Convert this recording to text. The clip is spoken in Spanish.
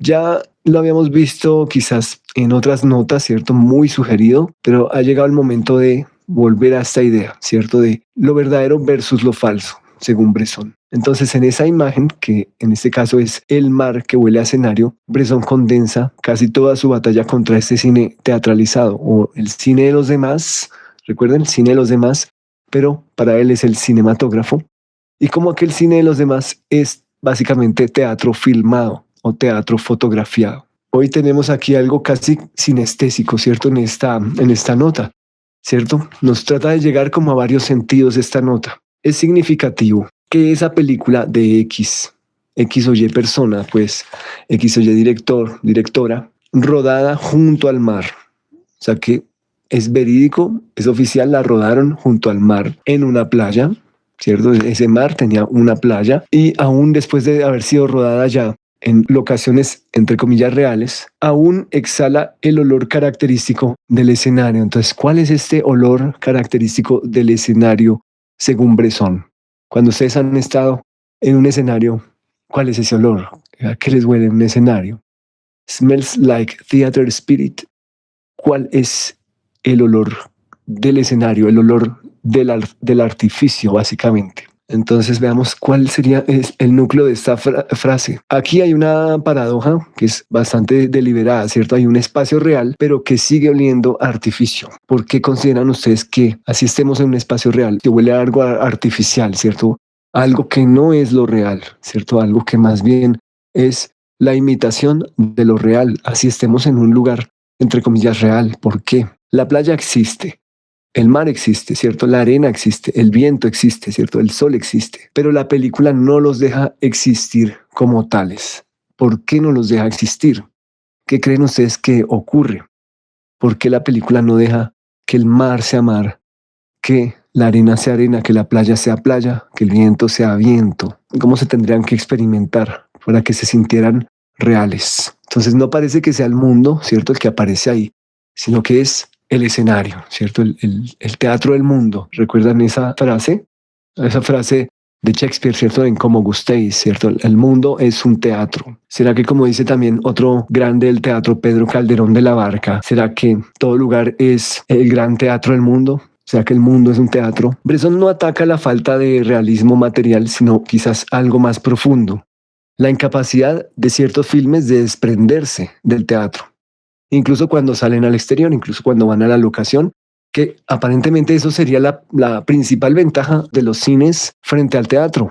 Ya lo habíamos visto quizás en otras notas, ¿cierto? Muy sugerido, pero ha llegado el momento de volver a esta idea, ¿cierto? De lo verdadero versus lo falso, según Bresson. Entonces, en esa imagen, que en este caso es el mar que huele a escenario, Bresson condensa casi toda su batalla contra este cine teatralizado o el cine de los demás. Recuerden, el cine de los demás, pero para él es el cinematógrafo. Y como aquel cine de los demás es básicamente teatro filmado o teatro fotografiado. Hoy tenemos aquí algo casi sinestésico, ¿cierto? En esta nota, ¿cierto? Nos trata de llegar como a varios sentidos esta nota. Es significativo que esa película de X o Y persona, pues X o Y director, directora, rodada junto al mar. O sea que es verídico, es oficial, la rodaron junto al mar en una playa, ¿cierto? Ese mar tenía una playa y aún después de haber sido rodada ya en locaciones, entre comillas, reales, aún exhala el olor característico del escenario. Entonces, ¿cuál es este olor característico del escenario según Bresson? Cuando ustedes han estado en un escenario, ¿cuál es ese olor? ¿A qué les huele un escenario? Smells like theater spirit. ¿Cuál es el olor del escenario, el olor del artificio, básicamente? Entonces veamos cuál sería el núcleo de esta frase. Aquí hay una paradoja que es bastante deliberada, ¿cierto? Hay un espacio real, pero que sigue oliendo a artificio. ¿Por qué consideran ustedes que así estemos en un espacio real, que huele a algo artificial, ¿cierto? Algo que no es lo real, ¿cierto? Algo que más bien es la imitación de lo real. Así estemos en un lugar, entre comillas, real. ¿Por qué? La playa existe. El mar existe, ¿cierto? La arena existe, el viento existe, ¿cierto? El sol existe, pero la película no los deja existir como tales. ¿Por qué no los deja existir? ¿Qué creen ustedes que ocurre? ¿Por qué la película no deja que el mar sea mar, que la arena sea arena, que la playa sea playa, que el viento sea viento? ¿Cómo se tendrían que experimentar para que se sintieran reales? Entonces no parece que sea el mundo, ¿cierto? El que aparece ahí, sino que es el escenario, ¿cierto? El teatro del mundo. ¿Recuerdan esa frase? Esa frase de Shakespeare, ¿cierto? En Como gustéis, ¿cierto? El mundo es un teatro. ¿Será que, como dice también otro grande del teatro, Pedro Calderón de la Barca, será que todo lugar es el gran teatro del mundo? O sea, que el mundo es un teatro. Bresson no ataca la falta de realismo material, sino quizás algo más profundo. La incapacidad de ciertos filmes de desprenderse del teatro. Incluso cuando salen al exterior, incluso cuando van a la locación, que aparentemente eso sería la principal ventaja de los cines frente al teatro.